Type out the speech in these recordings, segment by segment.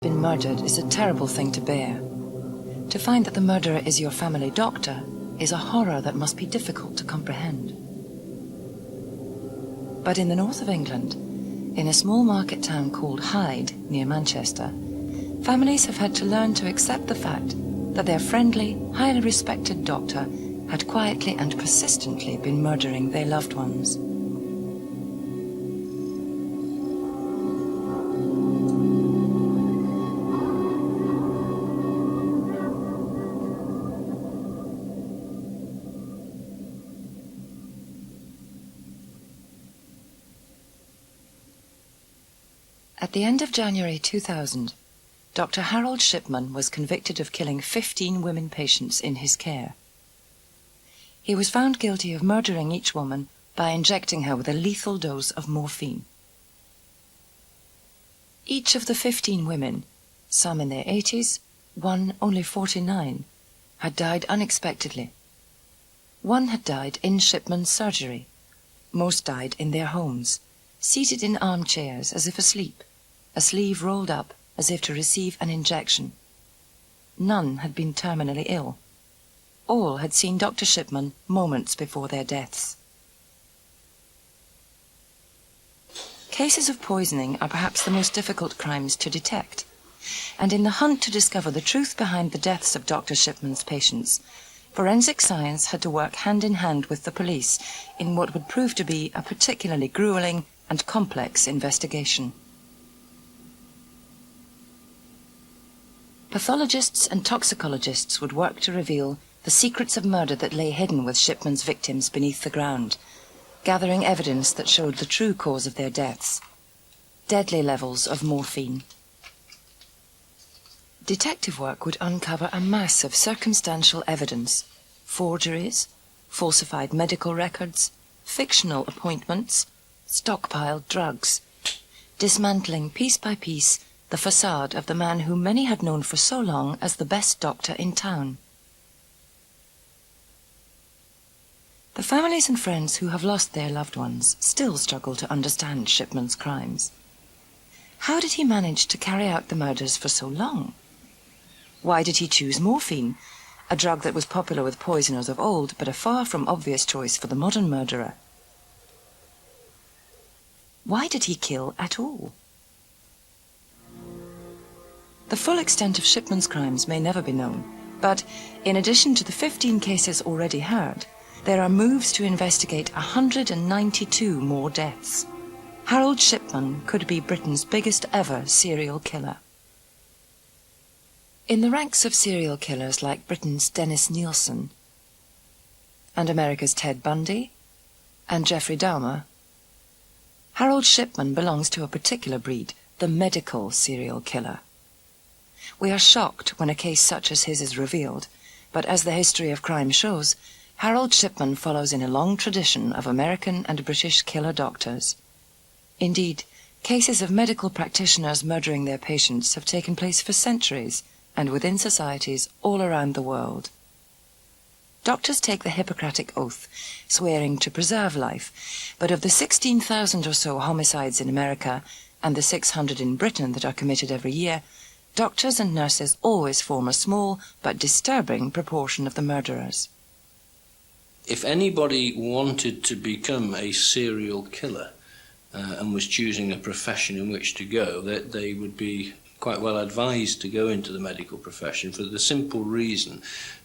Been murdered is a terrible thing to bear. To find that the murderer is your family doctor is a horror that must be difficult to comprehend. But in the north of England, in a small market town called Hyde, near Manchester, families have had to learn to accept the fact that their friendly, highly respected doctor had quietly and persistently been murdering their loved ones. At the end of January 2000, Dr. Harold Shipman was convicted of killing 15 women patients in his care. He was found guilty of murdering each woman by injecting her with a lethal dose of morphine. Each of the 15 women, some in their 80s, one only 49, had died unexpectedly. One had died in Shipman's surgery. Most died in their homes, seated in armchairs as if asleep, a sleeve rolled up as if to receive an injection. None had been terminally ill. All had seen Dr. Shipman moments before their deaths. Cases of poisoning are perhaps the most difficult crimes to detect, and in the hunt to discover the truth behind the deaths of Dr. Shipman's patients, forensic science had to work hand in hand with the police in what would prove to be a particularly grueling and complex investigation. Pathologists and toxicologists would work to reveal the secrets of murder that lay hidden with Shipman's victims beneath the ground, gathering evidence that showed the true cause of their deaths: deadly levels of morphine. Detective work would uncover a mass of circumstantial evidence: forgeries, falsified medical records, fictional appointments, stockpiled drugs, dismantling piece by piece the facade of the man whom many had known for so long as the best doctor in town. The families and friends who have lost their loved ones still struggle to understand Shipman's crimes. How did he manage to carry out the murders for so long? Why did he choose morphine, a drug that was popular with poisoners of old, but a far from obvious choice for the modern murderer? Why did he kill at all? The full extent of Shipman's crimes may never be known, but in addition to the 15 cases already heard, there are moves to investigate 192 more deaths. Harold Shipman could be Britain's biggest ever serial killer. In the ranks of serial killers like Britain's Dennis Nielsen and America's Ted Bundy and Jeffrey Dahmer, Harold Shipman belongs to a particular breed, the medical serial killer. We are shocked when a case such as his is revealed, but as the history of crime shows, Harold Shipman follows in a long tradition of American and British killer doctors. Indeed, cases of medical practitioners murdering their patients have taken place for centuries and within societies all around the world. Doctors take the Hippocratic Oath, swearing to preserve life, but of the 16,000 or so homicides in America and the 600 in Britain that are committed every year, doctors and nurses always form a small but disturbing proportion of the murderers. If anybody wanted to become a serial killer and was choosing a profession in which to go, that they would be quite well advised to go into the medical profession, for the simple reason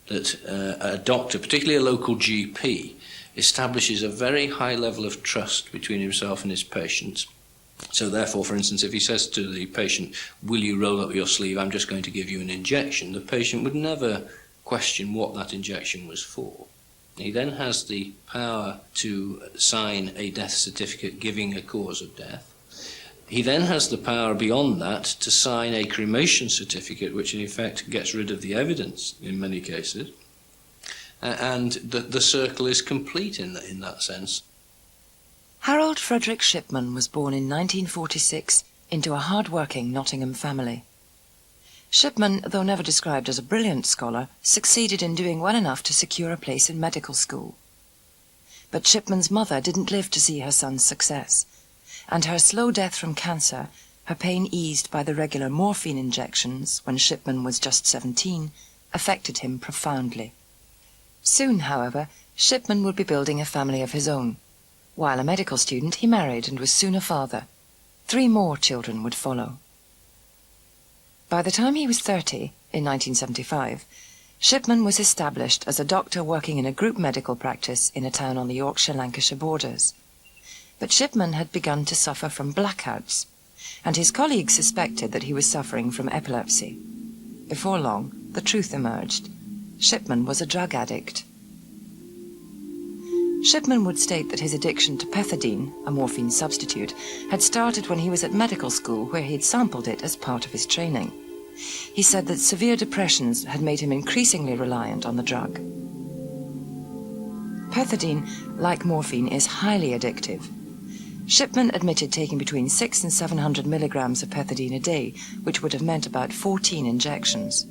that a doctor, particularly a local GP, establishes a very high level of trust between himself and his patients. So therefore, for instance, if he says to the patient, "Will you roll up your sleeve, I'm just going to give you an injection," the patient would never question what that injection was for. He then has the power to sign a death certificate giving a cause of death. He then has the power beyond that to sign a cremation certificate, which in effect gets rid of the evidence in many cases. And the circle is complete in that sense. Harold Frederick Shipman was born in 1946 into a hard-working Nottingham family. Shipman, though never described as a brilliant scholar, succeeded in doing well enough to secure a place in medical school. But Shipman's mother didn't live to see her son's success, and her slow death from cancer her pain eased by the regular morphine injections when Shipman was just 17, affected him profoundly. Soon, however, Shipman would be building a family of his own. While a medical student, he married and was soon a father. 3 more children would follow. By the time he was 30, in 1975, Shipman was established as a doctor working in a group medical practice in a town on the Yorkshire-Lancashire borders. But Shipman had begun to suffer from blackouts, and his colleagues suspected that he was suffering from epilepsy. Before long, the truth emerged. Shipman was a drug addict. Shipman would state that his addiction to pethidine, a morphine substitute, had started when he was at medical school, where he had sampled it as part of his training. He said that severe depressions had made him increasingly reliant on the drug. Pethidine, like morphine, is highly addictive. Shipman admitted taking between 600 and 700 milligrams of pethidine a day, which would have meant about 14 injections.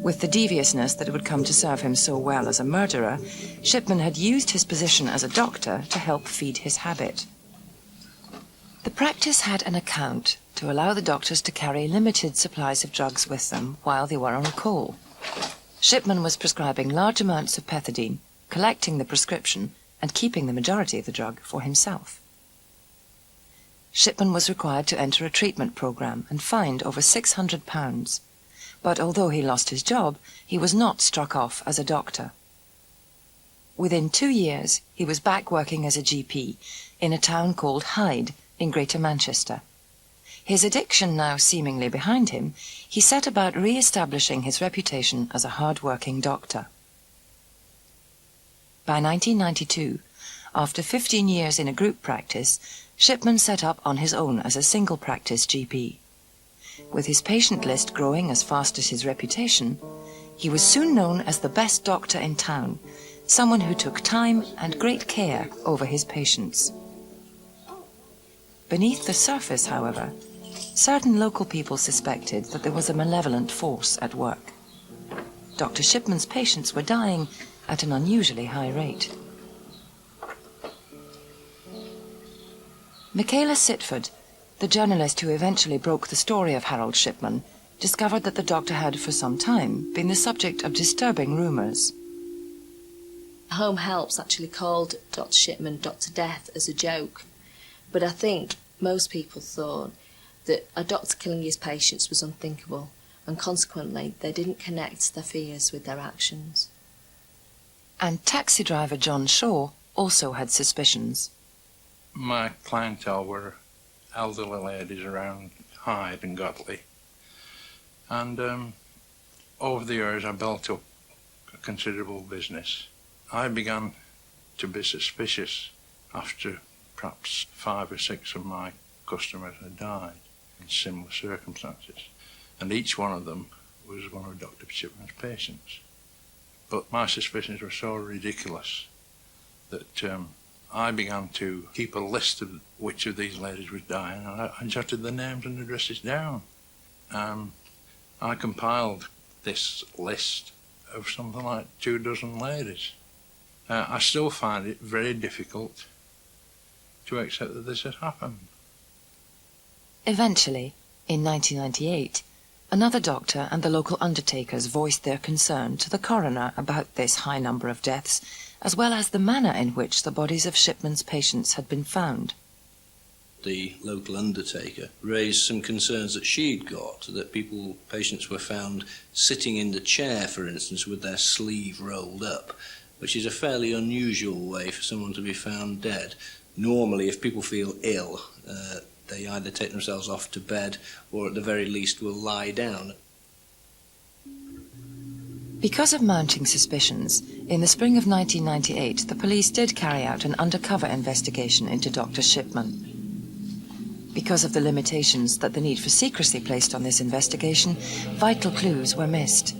With the deviousness that would come to serve him so well as a murderer, Shipman had used his position as a doctor to help feed his habit. The practice had an account to allow the doctors to carry limited supplies of drugs with them while they were on call. Shipman was prescribing large amounts of pethidine, collecting the prescription, and keeping the majority of the drug for himself. Shipman was required to enter a treatment program and fined over £600. But although he lost his job, he was not struck off as a doctor. Within 2 years, he was back working as a GP in a town called Hyde in Greater Manchester. His addiction now seemingly behind him, he set about re-establishing his reputation as a hard-working doctor. By 1992, after 15 years in a group practice, Shipman set up on his own as a single-practice GP. With his patient list growing as fast as his reputation, he was soon known as the best doctor in town, someone who took time and great care over his patients. Beneath the surface, however, certain local people suspected that there was a malevolent force at work. Dr. Shipman's patients were dying at an unusually high rate. Michaela Sitford, the journalist who eventually broke the story of Harold Shipman, discovered that the doctor had for some time been the subject of disturbing rumours. Home Helps actually called Dr. Shipman Dr. Death as a joke, but I think most people thought that a doctor killing his patients was unthinkable, and consequently they didn't connect their fears with their actions. And taxi driver John Shaw also had suspicions. My clientele were elderly ladies around Hyde and Godley, and over the years I built up a considerable business. I began to be suspicious after perhaps 5 or 6 of my customers had died in similar circumstances, and each one of them was one of Dr. Shipman's patients. But my suspicions were so ridiculous that I began to keep a list of which of these ladies was dying, and I jotted the names and addresses down. I compiled this list of something like 24 ladies. I still find it very difficult to accept that this had happened. Eventually, in 1998, another doctor and the local undertakers voiced their concern to the coroner about this high number of deaths, as well as the manner in which the bodies of Shipman's patients had been found. The local undertaker raised some concerns that she'd got, that patients were found sitting in the chair, for instance, with their sleeve rolled up, which is a fairly unusual way for someone to be found dead. Normally, if people feel ill, they either take themselves off to bed or at the very least will lie down. Because of mounting suspicions, in the spring of 1998, the police did carry out an undercover investigation into Dr. Shipman. Because of the limitations that the need for secrecy placed on this investigation, vital clues were missed.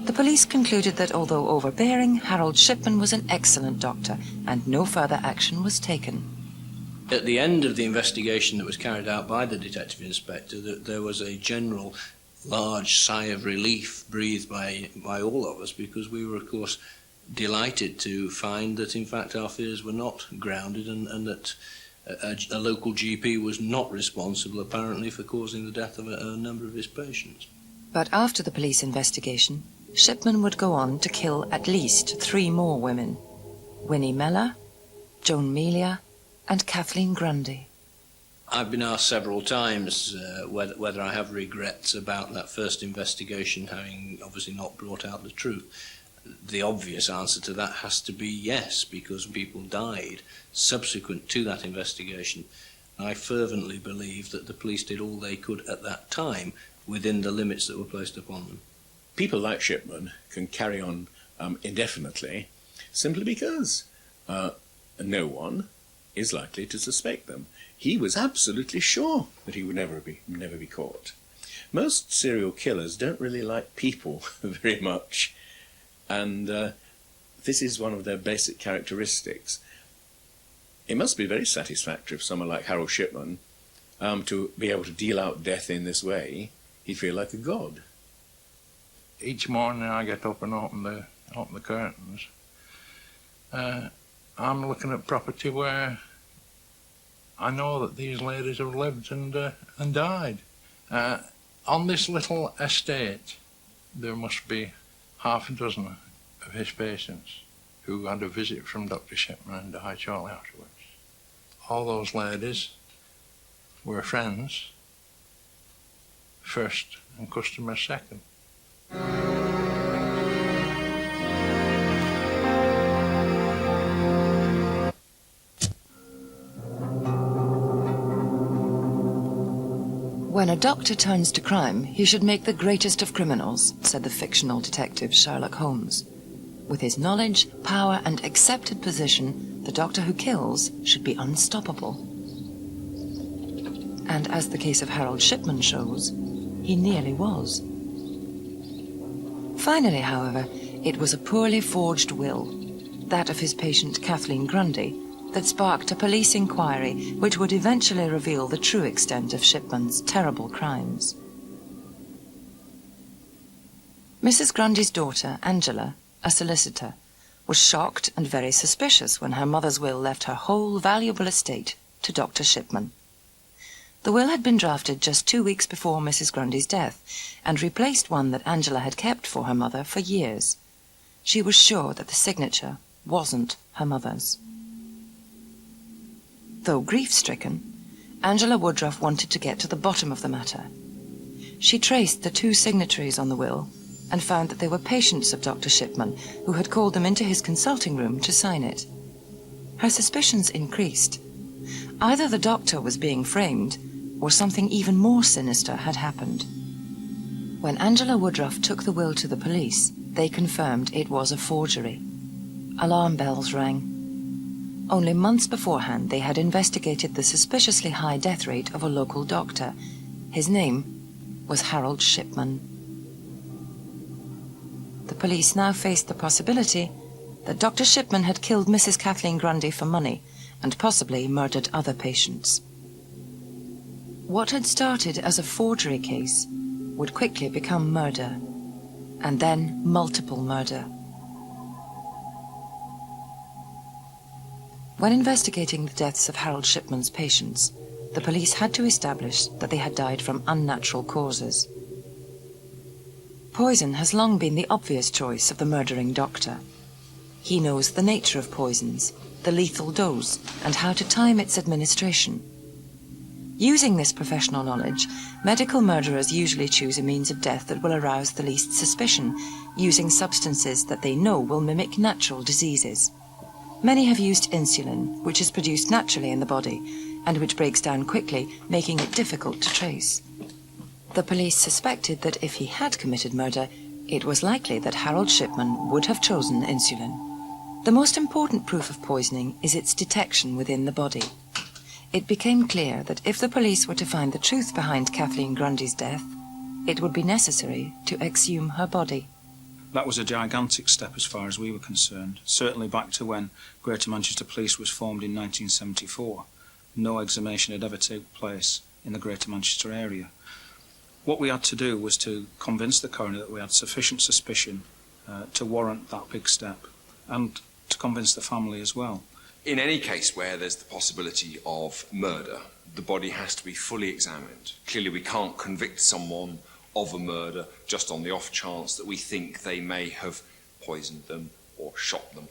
The police concluded that although overbearing, Harold Shipman was an excellent doctor, and no further action was taken. At the end of the investigation that was carried out by the detective inspector, there was a general large sigh of relief breathed by all of us, because we were, of course, delighted to find that, in fact, our fears were not grounded, and that a local GP was not responsible, apparently, for causing the death of a number of his patients. But after the police investigation, Shipman would go on to kill at least 3 more women: Winnie Mellor, Joan Melia, and Kathleen Grundy. I've been asked several times whether I have regrets about that first investigation having obviously not brought out the truth. The obvious answer to that has to be yes, because people died subsequent to that investigation. I fervently believe that the police did all they could at that time within the limits that were placed upon them. People like Shipman can carry on indefinitely simply because no one is likely to suspect them. He was absolutely sure that he would never be caught. Most serial killers don't really like people very much, and this is one of their basic characteristics. It must be very satisfactory for someone like Harold Shipman to be able to deal out death in this way. He'd feel like a god. Each morning I get up and open the curtains. I'm looking at property where I know that these ladies have lived and died. On this little estate, there must be half a dozen of his patients who had a visit from Dr. Shipman and died shortly afterwards. All those ladies were friends first and customers second. When a doctor turns to crime, he should make the greatest of criminals, said the fictional detective Sherlock Holmes. With his knowledge, power, and accepted position, the doctor who kills should be unstoppable. And as the case of Harold Shipman shows, he nearly was. Finally, however, it was a poorly forged will, that of his patient Kathleen Grundy, that sparked a police inquiry which would eventually reveal the true extent of Shipman's terrible crimes. Mrs. Grundy's daughter, Angela, a solicitor, was shocked and very suspicious when her mother's will left her whole valuable estate to Dr. Shipman. The will had been drafted just 2 weeks before Mrs. Grundy's death and replaced one that Angela had kept for her mother for years. She was sure that the signature wasn't her mother's. Though grief-stricken, Angela Woodruff wanted to get to the bottom of the matter. She traced the 2 signatories on the will and found that they were patients of Dr. Shipman who had called them into his consulting room to sign it. Her suspicions increased. Either the doctor was being framed, or something even more sinister had happened. When Angela Woodruff took the will to the police, they confirmed it was a forgery. Alarm bells rang. Only months beforehand, they had investigated the suspiciously high death rate of a local doctor. His name was Harold Shipman. The police now faced the possibility that Dr. Shipman had killed Mrs. Kathleen Grundy for money and possibly murdered other patients. What had started as a forgery case would quickly become murder, and then multiple murder. When investigating the deaths of Harold Shipman's patients, the police had to establish that they had died from unnatural causes. Poison has long been the obvious choice of the murdering doctor. He knows the nature of poisons, the lethal dose, and how to time its administration. Using this professional knowledge, medical murderers usually choose a means of death that will arouse the least suspicion, using substances that they know will mimic natural diseases. Many have used insulin, which is produced naturally in the body, and which breaks down quickly, making it difficult to trace. The police suspected that if he had committed murder, it was likely that Harold Shipman would have chosen insulin. The most important proof of poisoning is its detection within the body. It became clear that if the police were to find the truth behind Kathleen Grundy's death, it would be necessary to exhume her body. That was a gigantic step as far as we were concerned, certainly back to when Greater Manchester Police was formed in 1974. No exhumation had ever taken place in the Greater Manchester area. What we had to do was to convince the coroner that we had sufficient suspicion to warrant that big step, and to convince the family as well. In any case where there's the possibility of murder, the body has to be fully examined. Clearly we can't convict someone of a murder just on the off chance that we think they may have poisoned them or shot them.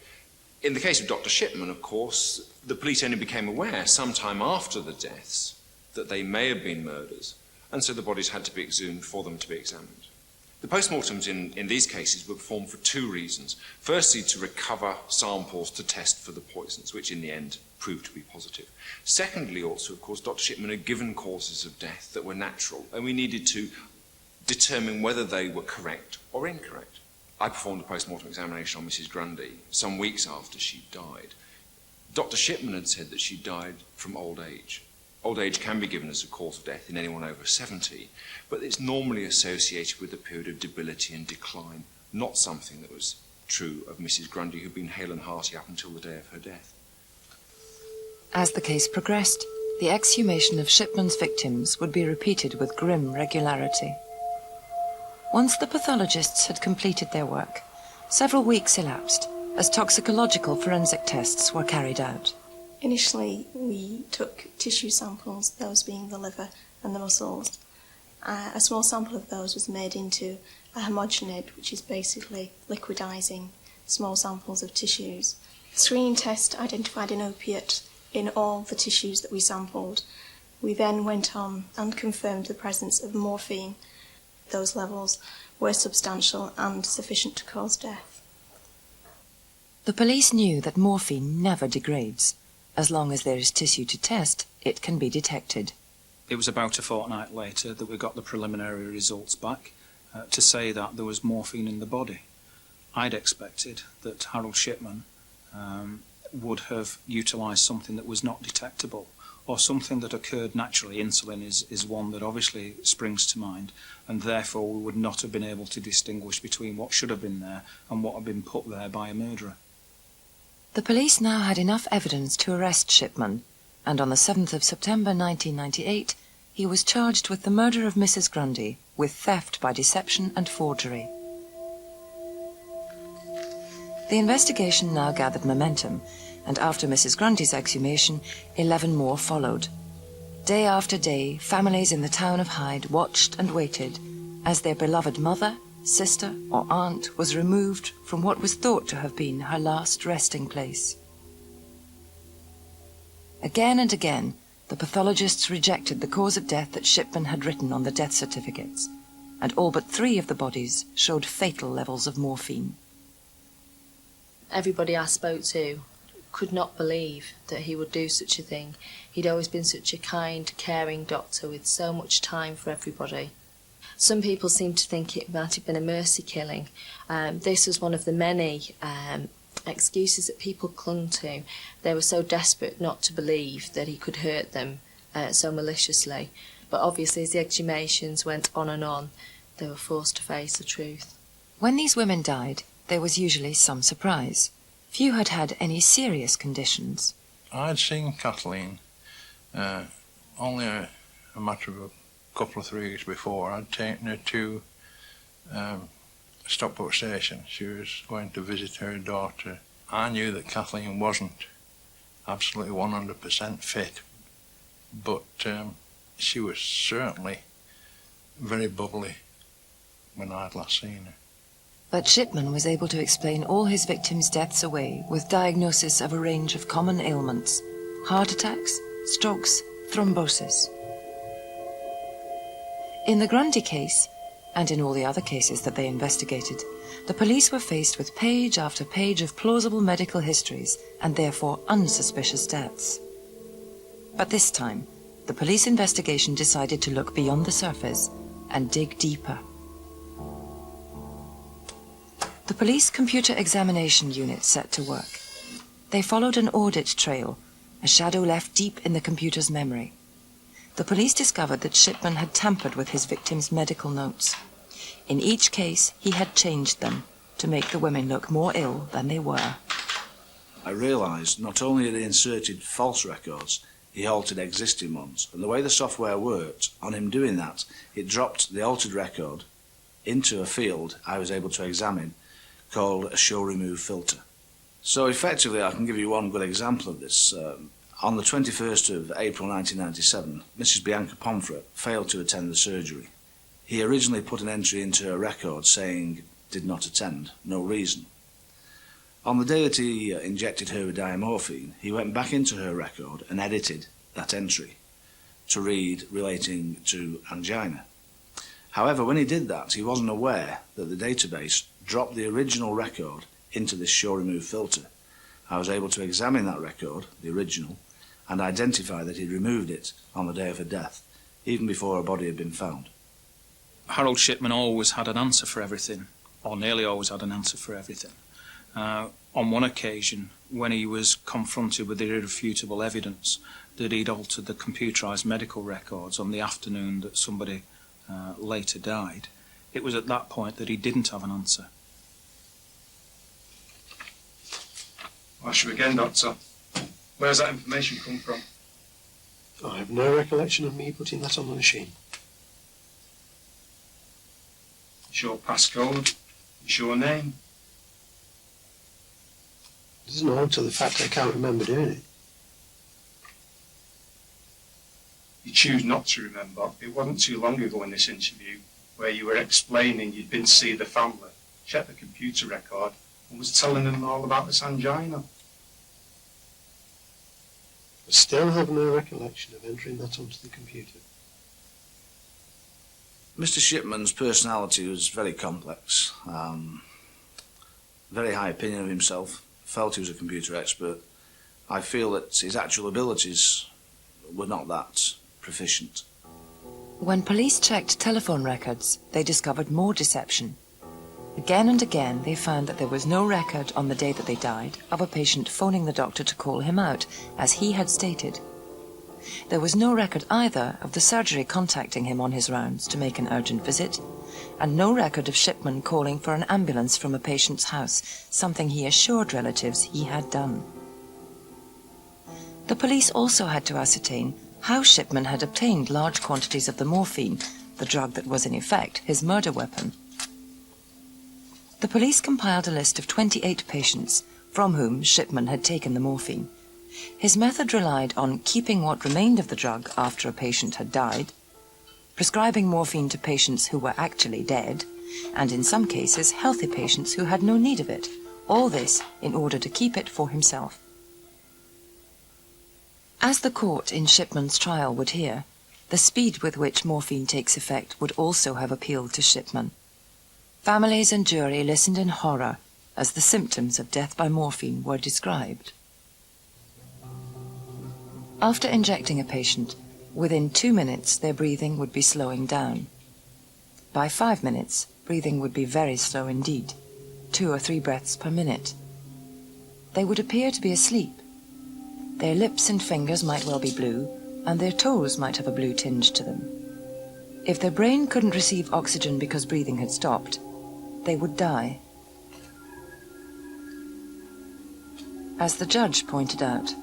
In the case of Dr. Shipman, of course, the police only became aware sometime after the deaths that they may have been murders, and so the bodies had to be exhumed for them to be examined. The postmortems in these cases were performed for two reasons. Firstly, to recover samples to test for the poisons, which in the end proved to be positive. Secondly, also, of course, Dr. Shipman had given causes of death that were natural, and we needed to determine whether they were correct or incorrect. I performed a post-mortem examination on Mrs. Grundy some weeks after she died. Dr. Shipman had said that she died from old age. Old age can be given as a cause of death in anyone over 70, but it's normally associated with a period of debility and decline, not something that was true of Mrs. Grundy, who'd been hale and hearty up until the day of her death. As the case progressed, the exhumation of Shipman's victims would be repeated with grim regularity. Once the pathologists had completed their work, several weeks elapsed as toxicological forensic tests were carried out. Initially, we took tissue samples, those being the liver and the muscles. A small sample of those was made into a homogenid, which is basically liquidizing small samples of tissues. The screening test identified an opiate in all the tissues that we sampled. We then went on and confirmed the presence of morphine. Those levels were substantial and sufficient to cause death. The police knew that morphine never degrades. As long as there is tissue to test, it can be detected. It was about a fortnight later that we got the preliminary results back to say that there was morphine in the body. I'd expected that Harold Shipman would have utilised something that was not detectable, or something that occurred naturally. Insulin is one that obviously springs to mind, and therefore we would not have been able to distinguish between what should have been there and what had been put there by a murderer. The police now had enough evidence to arrest Shipman, and on the 7th of September 1998, he was charged with the murder of Mrs. Grundy, with theft by deception and forgery. The investigation now gathered momentum, and after Mrs. Grundy's exhumation, 11 more followed. Day after day, families in the town of Hyde watched and waited as their beloved mother, sister or aunt was removed from what was thought to have been her last resting place. Again and again, the pathologists rejected the cause of death that Shipman had written on the death certificates, and all but 3 of the bodies showed fatal levels of morphine. Everybody I spoke to could not believe that he would do such a thing. He'd always been such a kind, caring doctor with so much time for everybody. Some people seem to think it might have been a mercy killing. This was one of the many excuses that people clung to. They were so desperate not to believe that he could hurt them so maliciously. But obviously as the exhumations went on, they were forced to face the truth. When these women died, there was usually some surprise. Few had had any serious conditions. I'd seen Kathleen only a matter of a couple of 3 weeks before. I'd taken her to Stockport Station. She was going to visit her daughter. I knew that Kathleen wasn't absolutely 100% fit, but she was certainly very bubbly when I'd last seen her. But Shipman was able to explain all his victims' deaths away with diagnosis of a range of common ailments: heart attacks, strokes, thrombosis. In the Grundy case, and in all the other cases that they investigated, the police were faced with page after page of plausible medical histories and therefore unsuspicious deaths. But this time, the police investigation decided to look beyond the surface and dig deeper. The police computer examination unit set to work. They followed an audit trail, a shadow left deep in the computer's memory. The police discovered that Shipman had tampered with his victims' medical notes. In each case, he had changed them to make the women look more ill than they were. I realised not only had he inserted false records, he altered existing ones. And the way the software worked, on him doing that, it dropped the altered record into a field I was able to examine called a show remove filter. So effectively, I can give you one good example of this. On the 21st of April 1997, Mrs. Bianca Pomfret failed to attend the surgery. He originally put an entry into her record saying did not attend, no reason. On the day that he injected her with diamorphine, he went back into her record and edited that entry to read relating to angina. However, when he did that, he wasn't aware that the database dropped the original record into this show remove filter. I was able to examine that record, the original, and identify that he'd removed it on the day of her death, even before her body had been found. Harold Shipman always had an answer for everything, or nearly always had an answer for everything. On one occasion, when he was confronted with the irrefutable evidence that he'd altered the computerised medical records on the afternoon that somebody later died, it was at that point that he didn't have an answer. Ask you again, Doctor. Where's that information come from? I have no recollection of me putting that on the machine. It's your passcode. It's your name. It doesn't alter the fact I can't remember doing it. You choose not to remember. It wasn't too long ago in this interview where you were explaining you'd been to see the family, checked the computer record, and was telling them all about this angina. I still have no recollection of entering that onto the computer. Mr. Shipman's personality was very complex. Very high opinion of himself, felt he was a computer expert. I feel that his actual abilities were not that proficient. When police checked telephone records, they discovered more deception. Again and again, they found that there was no record on the day that they died of a patient phoning the doctor to call him out, as he had stated. There was no record either of the surgery contacting him on his rounds to make an urgent visit, and no record of Shipman calling for an ambulance from a patient's house, something he assured relatives he had done. The police also had to ascertain how Shipman had obtained large quantities of the morphine, the drug that was in effect his murder weapon. The police compiled a list of 28 patients from whom Shipman had taken the morphine. His method relied on keeping what remained of the drug after a patient had died, prescribing morphine to patients who were actually dead, and in some cases healthy patients who had no need of it, all this in order to keep it for himself. As the court in Shipman's trial would hear, the speed with which morphine takes effect would also have appealed to Shipman. Families and jury listened in horror as the symptoms of death by morphine were described. After injecting a patient, within 2 minutes their breathing would be slowing down. By 5 minutes, breathing would be very slow indeed, 2 or 3 breaths per minute. They would appear to be asleep. Their lips and fingers might well be blue, and their toes might have a blue tinge to them. If their brain couldn't receive oxygen because breathing had stopped, they would die. As the judge pointed out,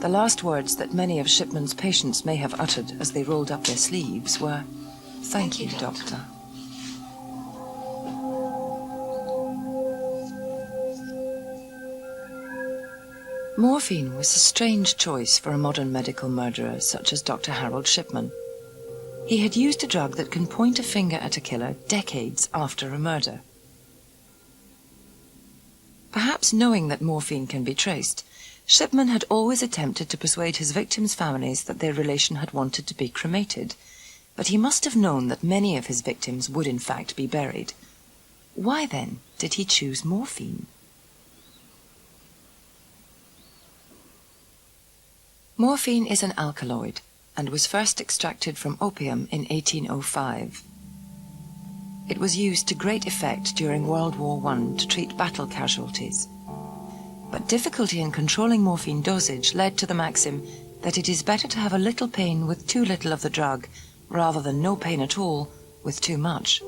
the last words that many of Shipman's patients may have uttered as they rolled up their sleeves were, "Thank you, doctor." Morphine was a strange choice for a modern medical murderer such as Dr. Harold Shipman. He had used a drug that can point a finger at a killer decades after a murder. Perhaps knowing that morphine can be traced, Shipman had always attempted to persuade his victims' families that their relation had wanted to be cremated, but he must have known that many of his victims would in fact be buried. Why then did he choose morphine? Morphine is an alkaloid and was first extracted from opium in 1805. It was used to great effect during World War I to treat battle casualties. But difficulty in controlling morphine dosage led to the maxim that it is better to have a little pain with too little of the drug rather than no pain at all with too much.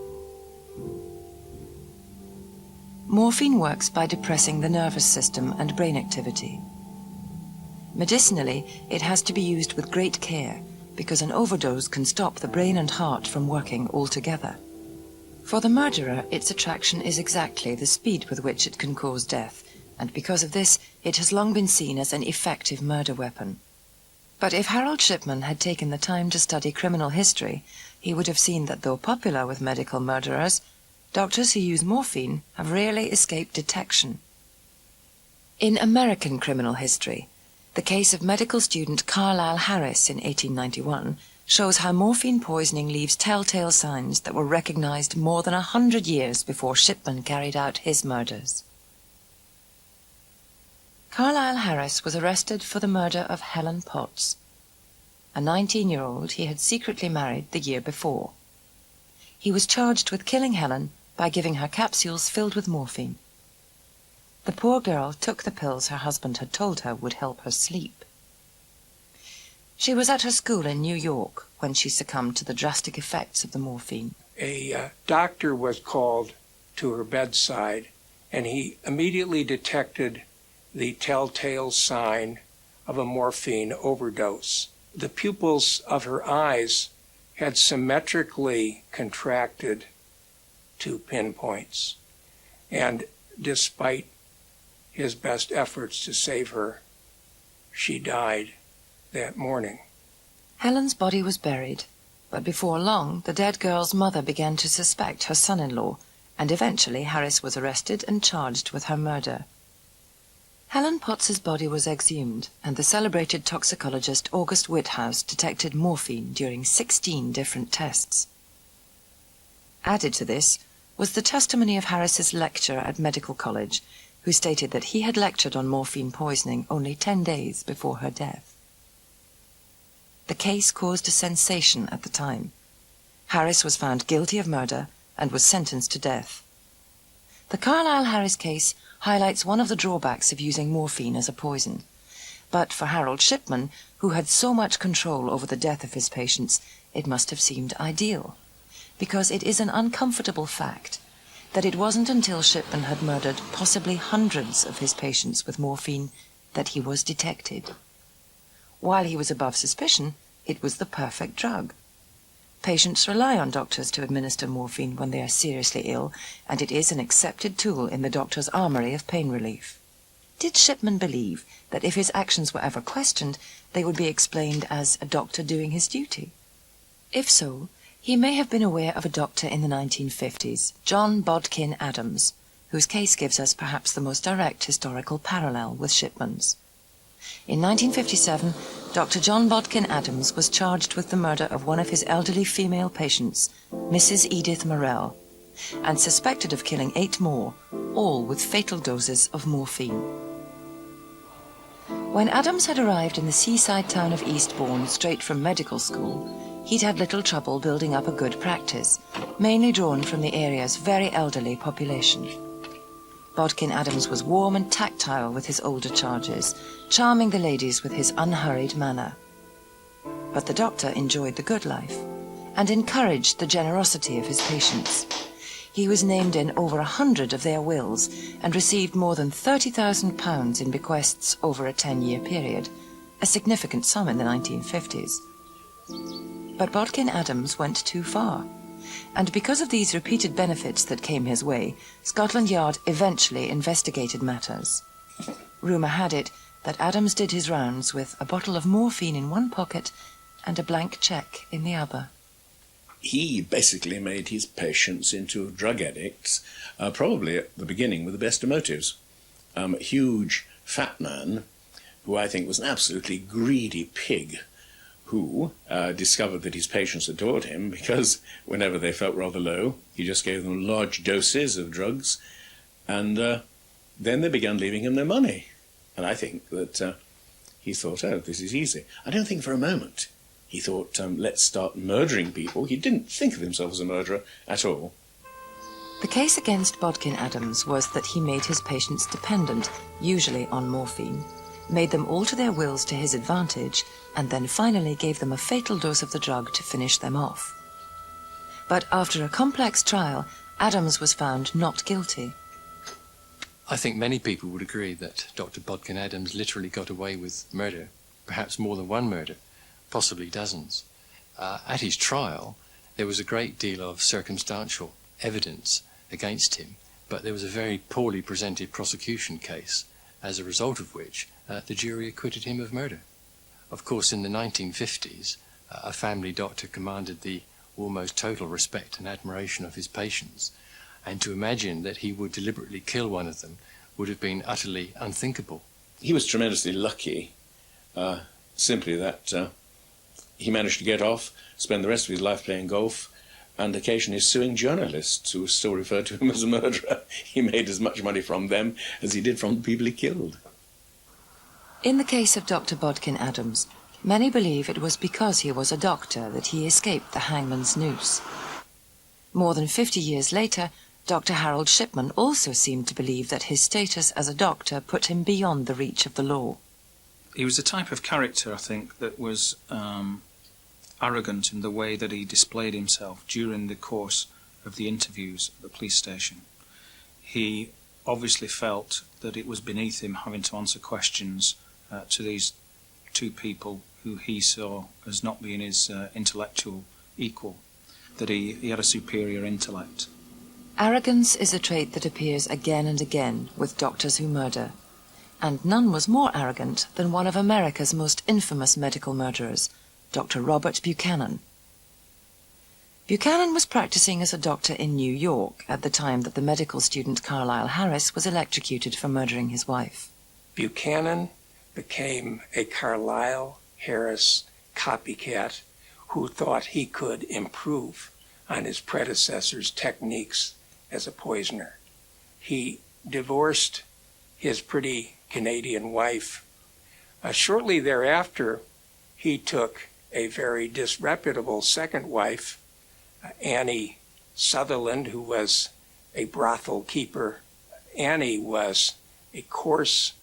Morphine works by depressing the nervous system and brain activity. Medicinally, it has to be used with great care because an overdose can stop the brain and heart from working altogether. For the murderer, its attraction is exactly the speed with which it can cause death, and because of this, it has long been seen as an effective murder weapon. But if Harold Shipman had taken the time to study criminal history, he would have seen that though popular with medical murderers, doctors who use morphine have rarely escaped detection. In American criminal history, the case of medical student Carlisle Harris in 1891 shows how morphine poisoning leaves telltale signs that were recognized more than 100 years before Shipman carried out his murders. Carlisle Harris was arrested for the murder of Helen Potts, a 19-year-old he had secretly married the year before. He was charged with killing Helen by giving her capsules filled with morphine. The poor girl took the pills her husband had told her would help her sleep. She was at her school in New York when she succumbed to the drastic effects of the morphine. A doctor was called to her bedside, and he immediately detected the telltale sign of a morphine overdose. The pupils of her eyes had symmetrically contracted to pinpoints, and despite his best efforts to save her, she died that morning. Helen's body was buried, but before long the dead girl's mother began to suspect her son-in-law, and eventually Harris was arrested and charged with her murder. Helen Potts's body was exhumed, and the celebrated toxicologist August Whithouse detected morphine during 16 different tests. Added to this was the testimony of Harris's lecturer at medical college, who stated that he had lectured on morphine poisoning only 10 days before her death. The case caused a sensation at the time. Harris was found guilty of murder and was sentenced to death. The Carlisle Harris case highlights one of the drawbacks of using morphine as a poison. But for Harold Shipman, who had so much control over the death of his patients, it must have seemed ideal. Because it is an uncomfortable fact that it wasn't until Shipman had murdered possibly hundreds of his patients with morphine that he was detected. While he was above suspicion, it was the perfect drug. Patients rely on doctors to administer morphine when they are seriously ill, and it is an accepted tool in the doctor's armory of pain relief. Did Shipman believe that if his actions were ever questioned, they would be explained as a doctor doing his duty? If so, he may have been aware of a doctor in the 1950s, John Bodkin Adams, whose case gives us perhaps the most direct historical parallel with Shipman's. In 1957, Dr. John Bodkin Adams was charged with the murder of one of his elderly female patients, Mrs. Edith Morrell, and suspected of killing 8 more, all with fatal doses of morphine. When Adams had arrived in the seaside town of Eastbourne straight from medical school, he'd had little trouble building up a good practice, mainly drawn from the area's very elderly population. Bodkin Adams was warm and tactile with his older charges, charming the ladies with his unhurried manner. But the doctor enjoyed the good life and encouraged the generosity of his patients. He was named in over 100 of their wills and received more than £30,000 in bequests over a 10-year period, a significant sum in the 1950s. But Bodkin Adams went too far. And because of these repeated benefits that came his way, Scotland Yard eventually investigated matters. Rumour had it that Adams did his rounds with a bottle of morphine in one pocket and a blank cheque in the other. He basically made his patients into drug addicts, probably at the beginning with the best of motives. A huge, fat man, who I think was an absolutely greedy pig, who discovered that his patients adored him because whenever they felt rather low, he just gave them large doses of drugs, and then they began leaving him their money. And I think that he thought, oh, this is easy. I don't think for a moment he thought, let's start murdering people. He didn't think of himself as a murderer at all. The case against Bodkin Adams was that he made his patients dependent, usually on morphine, made them alter their wills to his advantage, and then finally gave them a fatal dose of the drug to finish them off. But after a complex trial, Adams was found not guilty. I think many people would agree that Dr. Bodkin Adams literally got away with murder, perhaps more than one murder, possibly dozens. At his trial, there was a great deal of circumstantial evidence against him, but there was a very poorly presented prosecution case, as a result of which the jury acquitted him of murder. Of course, in the 1950s, a family doctor commanded the almost total respect and admiration of his patients, and to imagine that he would deliberately kill one of them would have been utterly unthinkable. He was tremendously lucky, simply that he managed to get off, spend the rest of his life playing golf, and occasionally suing journalists who still referred to him as a murderer. He made as much money from them as he did from the people he killed. In the case of Dr. Bodkin Adams, many believe it was because he was a doctor that he escaped the hangman's noose. More than 50 years later, Dr. Harold Shipman also seemed to believe that his status as a doctor put him beyond the reach of the law. He was a type of character, I think, that was arrogant in the way that he displayed himself during the course of the interviews at the police station. He obviously felt that it was beneath him having to answer questions to these two people who he saw as not being his intellectual equal, that he had a superior intellect. Arrogance is a trait that appears again and again with doctors who murder, and none was more arrogant than one of America's most infamous medical murderers, Dr. Robert Buchanan. Buchanan was practicing as a doctor in New York at the time that the medical student Carlisle Harris was electrocuted for murdering his wife. Buchanan became a Carlisle Harris copycat who thought he could improve on his predecessor's techniques as a poisoner. He divorced his pretty Canadian wife. Shortly thereafter, he took a very disreputable second wife, Annie Sutherland, who was a brothel keeper. Annie was a coarse,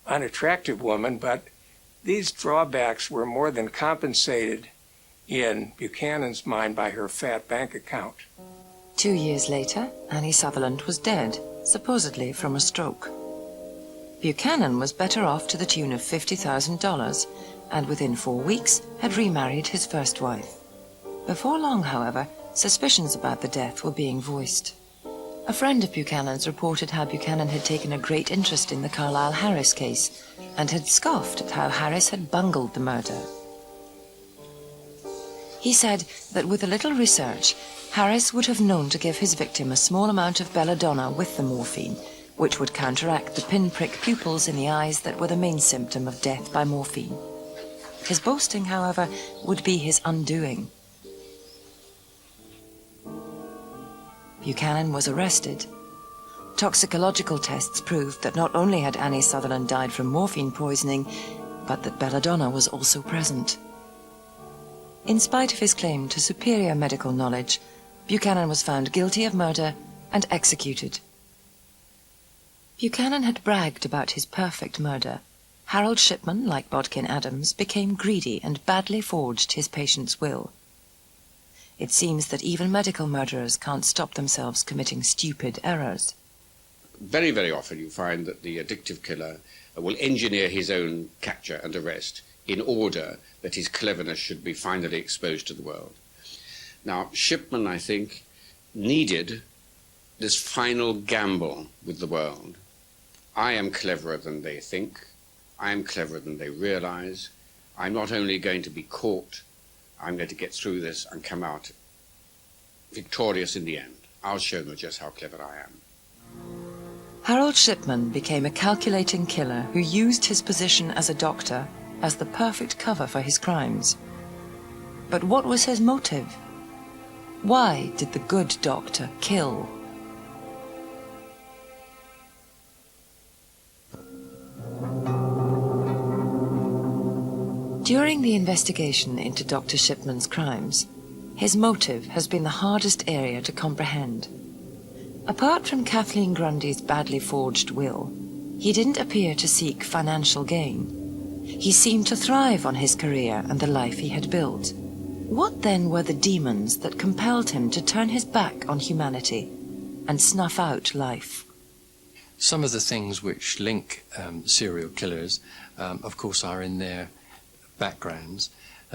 unattractive woman, but these drawbacks were more than compensated in Buchanan's mind by her fat bank account. 2 years later, Annie Sutherland was dead, supposedly from a stroke. Buchanan was better off to the tune of $50,000, and within 4 weeks had remarried his first wife. Before long, however, suspicions about the death were being voiced. A friend of Buchanan's reported how Buchanan had taken a great interest in the Carlisle Harris case and had scoffed at how Harris had bungled the murder. He said that with a little research, Harris would have known to give his victim a small amount of belladonna with the morphine, which would counteract the pinprick pupils in the eyes that were the main symptom of death by morphine. His boasting, however, would be his undoing. Buchanan was arrested. Toxicological tests proved that not only had Annie Sutherland died from morphine poisoning, but that belladonna was also present. In spite of his claim to superior medical knowledge, Buchanan was found guilty of murder and executed. Buchanan had bragged about his perfect murder. Harold Shipman, like Bodkin Adams, became greedy and badly forged his patient's will. It seems that even medical murderers can't stop themselves committing stupid errors. Very, very often you find that the addictive killer will engineer his own capture and arrest in order that his cleverness should be finally exposed to the world. Now, Shipman, I think, needed this final gamble with the world. I am cleverer than they think. I am cleverer than they realize. I'm not only going to be caught, I'm going to get through this and come out victorious in the end. I'll show them just how clever I am. Harold Shipman became a calculating killer who used his position as a doctor as the perfect cover for his crimes. But what was his motive? Why did the good doctor kill? During the investigation into Dr. Shipman's crimes, his motive has been the hardest area to comprehend. Apart from Kathleen Grundy's badly forged will, he didn't appear to seek financial gain. He seemed to thrive on his career and the life he had built. What then were the demons that compelled him to turn his back on humanity and snuff out life? Some of the things which link serial killers, of course, are in their backgrounds,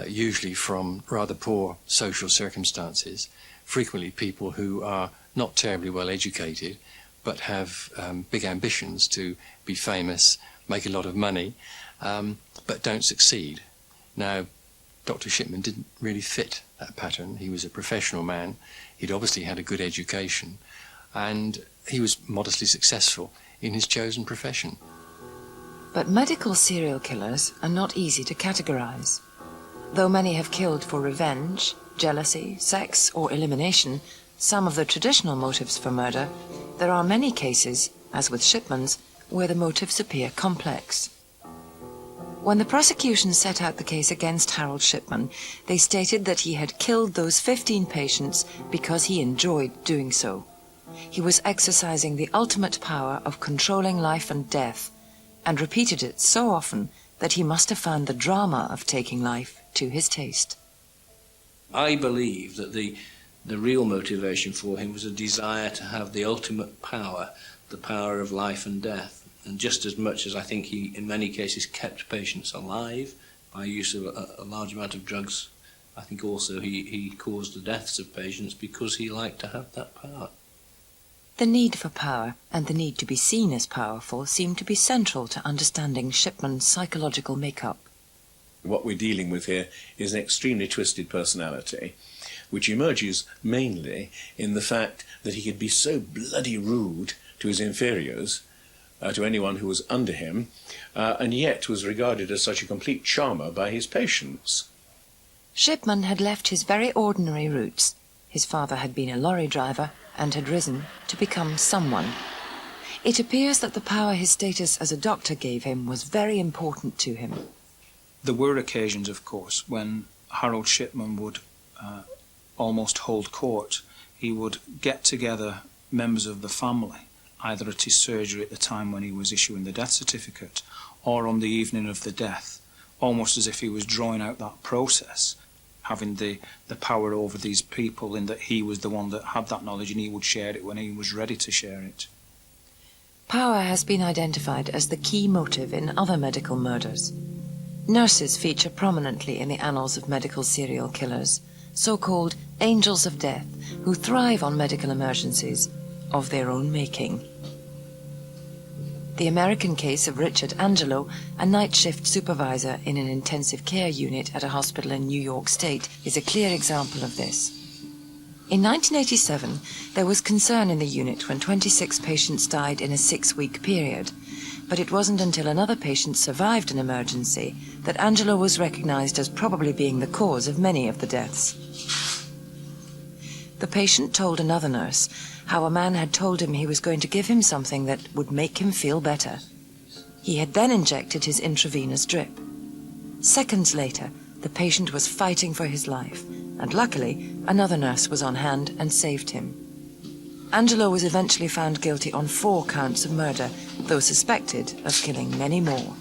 usually from rather poor social circumstances, frequently people who are not terribly well educated, but have big ambitions to be famous, make a lot of money, but don't succeed. Now, Dr. Shipman didn't really fit that pattern. He was a professional man. He'd obviously had a good education, and he was modestly successful in his chosen profession. But medical serial killers are not easy to categorize. Though many have killed for revenge, jealousy, sex, or elimination, some of the traditional motives for murder, there are many cases, as with Shipman's, where the motives appear complex. When the prosecution set out the case against Harold Shipman, they stated that he had killed those 15 patients because he enjoyed doing so. He was exercising the ultimate power of controlling life and death, and repeated it so often that he must have found the drama of taking life to his taste. I believe that the real motivation for him was a desire to have the ultimate power, the power of life and death. And just as much as I think he, in many cases, kept patients alive by use of a large amount of drugs, I think also he caused the deaths of patients because he liked to have that power. The need for power and the need to be seen as powerful seem to be central to understanding Shipman's psychological makeup. What we're dealing with here is an extremely twisted personality, which emerges mainly in the fact that he could be so bloody rude to his inferiors, to anyone who was under him, and yet was regarded as such a complete charmer by his patients. Shipman had left his very ordinary roots. His father had been a lorry driver and had risen to become someone. It appears that the power his status as a doctor gave him was very important to him. There were occasions, of course, when Harold Shipman would almost hold court. He would get together members of the family, either at his surgery at the time when he was issuing the death certificate, or on the evening of the death, almost as if he was drawing out that process, having the power over these people, in that he was the one that had that knowledge and he would share it when he was ready to share it. Power has been identified as the key motive in other medical murders. Nurses feature prominently in the annals of medical serial killers, so-called angels of death, who thrive on medical emergencies of their own making. The American case of Richard Angelo, a night shift supervisor in an intensive care unit at a hospital in New York State, is a clear example of this. In 1987, there was concern in the unit when 26 patients died in a 6-week period, but it wasn't until another patient survived an emergency that Angelo was recognized as probably being the cause of many of the deaths. The patient told another nurse how a man had told him he was going to give him something that would make him feel better. He had then injected his intravenous drip. Seconds later, the patient was fighting for his life, and luckily, another nurse was on hand and saved him. Angelo was eventually found guilty on 4 counts of murder, though suspected of killing many more.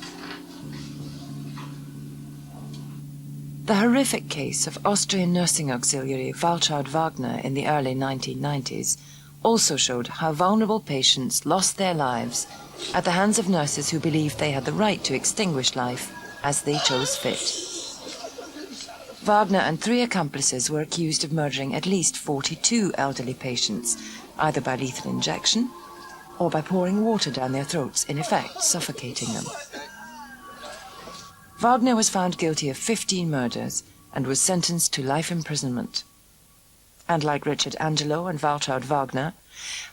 The horrific case of Austrian nursing auxiliary Waltraud Wagner in the early 1990s also showed how vulnerable patients lost their lives at the hands of nurses who believed they had the right to extinguish life as they chose fit. Wagner and 3 accomplices were accused of murdering at least 42 elderly patients, either by lethal injection or by pouring water down their throats, in effect suffocating them. Wagner was found guilty of 15 murders and was sentenced to life imprisonment. And like Richard Angelo and Waltraud Wagner,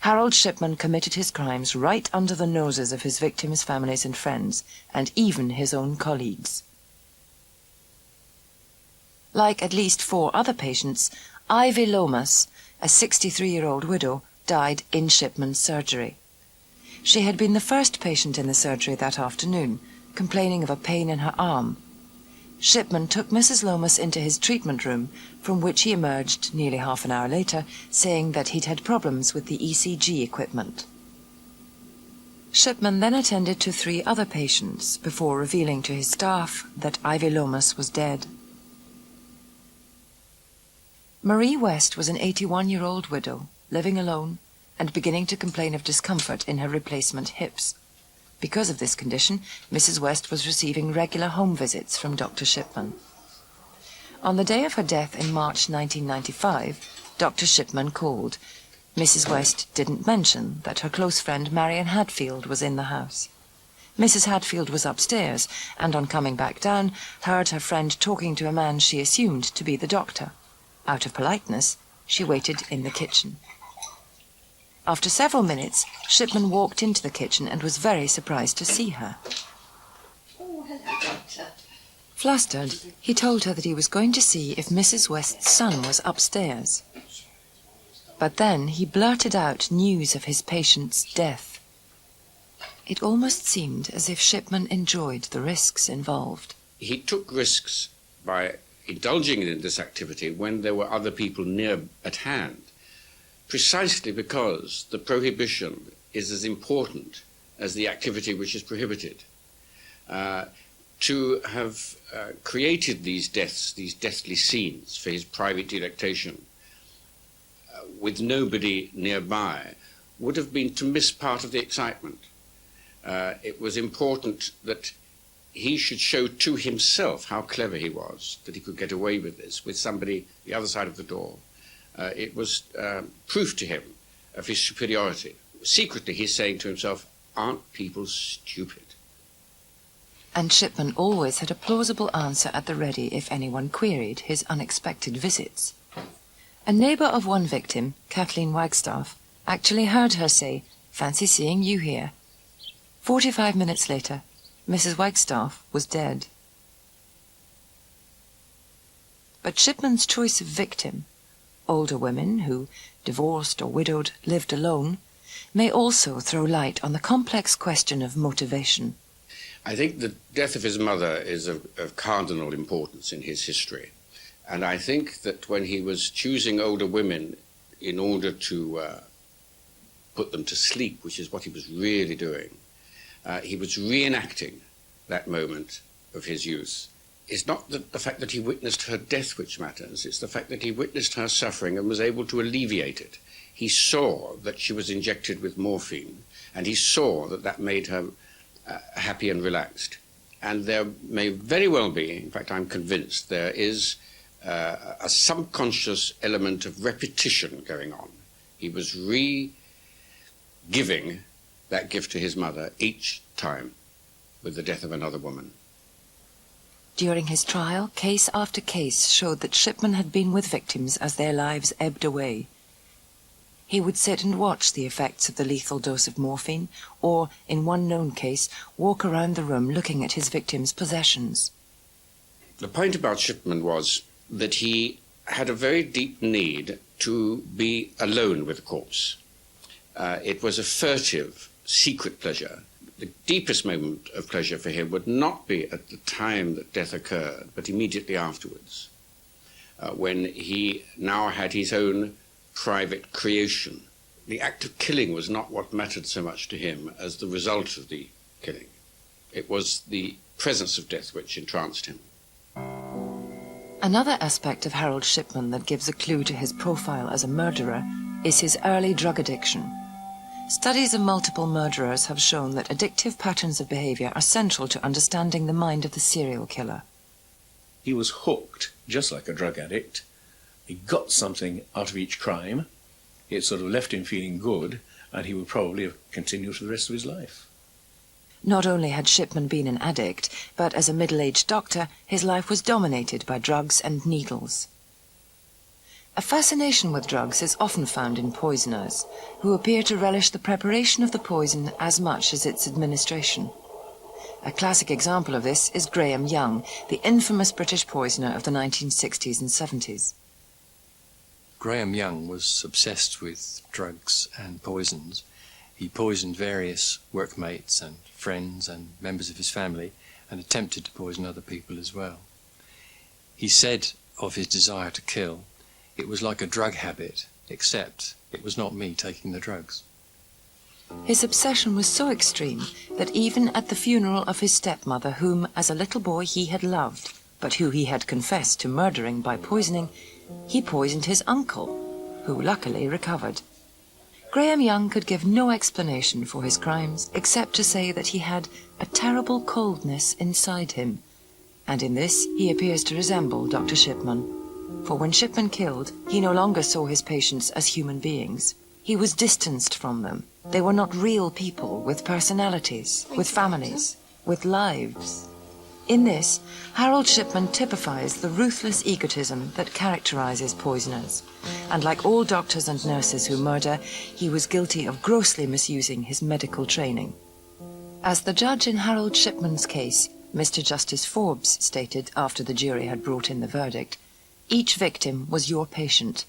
Harold Shipman committed his crimes right under the noses of his victims' families and friends, and even his own colleagues. Like at least 4 other patients, Ivy Lomas, a 63-year-old widow, died in Shipman's surgery. She had been the first patient in the surgery that afternoon, complaining of a pain in her arm. Shipman took Mrs. Lomas into his treatment room, from which he emerged nearly half an hour later, saying that he'd had problems with the ECG equipment. Shipman then attended to 3 other patients before revealing to his staff that Ivy Lomas was dead. Marie West was an 81-year-old widow, living alone, and beginning to complain of discomfort in her replacement hips. Because of this condition, Mrs. West was receiving regular home visits from Dr. Shipman. On the day of her death in March 1995, Dr. Shipman called. Mrs. West didn't mention that her close friend Marion Hadfield was in the house. Mrs. Hadfield was upstairs, and on coming back down, heard her friend talking to a man she assumed to be the doctor. Out of politeness, she waited in the kitchen. After several minutes, Shipman walked into the kitchen and was very surprised to see her. Oh, hello, Doctor. Flustered, he told her that he was going to see if Mrs. West's son was upstairs. But then he blurted out news of his patient's death. It almost seemed as if Shipman enjoyed the risks involved. He took risks by indulging in this activity when there were other people near at hand, precisely because the prohibition is as important as the activity which is prohibited. To have created these deaths, these deathly scenes for his private delectation, with nobody nearby, would have been to miss part of the excitement. It was important that he should show to himself how clever he was, that he could get away with this, with somebody the other side of the door. It was proof to him of his superiority. Secretly, he's saying to himself, aren't people stupid? And Shipman always had a plausible answer at the ready if anyone queried his unexpected visits. A neighbour of one victim, Kathleen Wagstaff, actually heard her say, "Fancy seeing you here." 45 minutes later, Mrs. Wagstaff was dead. But Shipman's choice of victim, older women who, divorced or widowed, lived alone, may also throw light on the complex question of motivation. I think the death of his mother is of cardinal importance in his history. And I think that when he was choosing older women in order to put them to sleep, which is what he was really doing, he was reenacting that moment of his youth. It's not the fact that he witnessed her death which matters, it's the fact that he witnessed her suffering and was able to alleviate it. He saw that she was injected with morphine, and he saw that that made her happy and relaxed. And there may very well be, in fact I'm convinced, there is a subconscious element of repetition going on. He was re-giving that gift to his mother each time with the death of another woman. During his trial, case after case showed that Shipman had been with victims as their lives ebbed away. He would sit and watch the effects of the lethal dose of morphine, or, in one known case, walk around the room looking at his victims' possessions. The point about Shipman was that he had a very deep need to be alone with the corpse. It was a furtive, secret pleasure. The deepest moment of pleasure for him would not be at the time that death occurred, but immediately afterwards, when he now had his own private creation. The act of killing was not what mattered so much to him as the result of the killing. It was the presence of death which entranced him. Another aspect of Harold Shipman that gives a clue to his profile as a murderer is his early drug addiction. Studies of multiple murderers have shown that addictive patterns of behaviour are central to understanding the mind of the serial killer. He was hooked, just like a drug addict. He got something out of each crime. It sort of left him feeling good, and he would probably have continued for the rest of his life. Not only had Shipman been an addict, but as a middle-aged doctor, his life was dominated by drugs and needles. A fascination with drugs is often found in poisoners, who appear to relish the preparation of the poison as much as its administration. A classic example of this is Graham Young, the infamous British poisoner of the 1960s and 70s. Graham Young was obsessed with drugs and poisons. He poisoned various workmates and friends and members of his family and attempted to poison other people as well. He said of his desire to kill, "It was like a drug habit, except it was not me taking the drugs." His obsession was so extreme that even at the funeral of his stepmother, whom as a little boy he had loved, but who he had confessed to murdering by poisoning, he poisoned his uncle, who luckily recovered. Graham Young could give no explanation for his crimes except to say that he had a terrible coldness inside him, and in this he appears to resemble Dr. Shipman. For when Shipman killed, he no longer saw his patients as human beings. He was distanced from them. They were not real people with personalities, with families, with lives. In this, Harold Shipman typifies the ruthless egotism that characterizes poisoners. And like all doctors and nurses who murder, he was guilty of grossly misusing his medical training. As the judge in Harold Shipman's case, Mr. Justice Forbes, stated after the jury had brought in the verdict, "Each victim was your patient.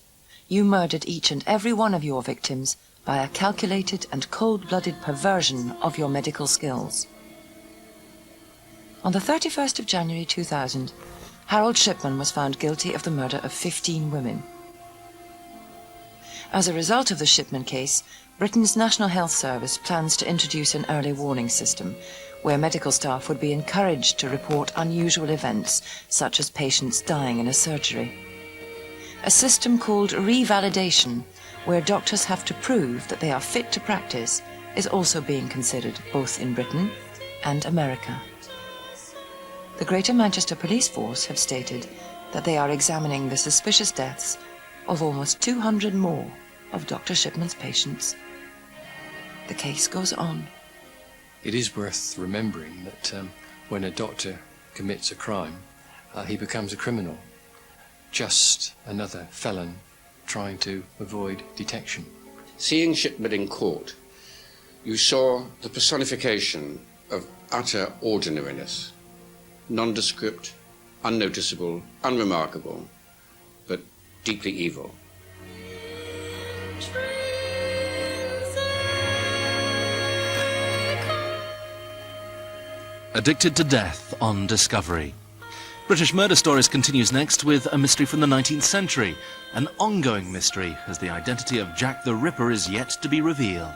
You murdered each and every one of your victims by a calculated and cold-blooded perversion of your medical skills." On the 31st of January 2000, Harold Shipman was found guilty of the murder of 15 women. As a result of the Shipman case, Britain's National Health Service plans to introduce an early warning system where medical staff would be encouraged to report unusual events, such as patients dying in a surgery. A system called revalidation, where doctors have to prove that they are fit to practice, is also being considered both in Britain and America. The Greater Manchester Police Force have stated that they are examining the suspicious deaths of almost 200 more of Dr. Shipman's patients. The case goes on. It is worth remembering that when a doctor commits a crime, he becomes a criminal, just another felon trying to avoid detection. Seeing Shipman in court, you saw the personification of utter ordinariness, nondescript, unnoticeable, unremarkable, but deeply evil. Addicted to Death on Discovery. British Murder Stories continues next with a mystery from the 19th century, an ongoing mystery as the identity of Jack the Ripper is yet to be revealed.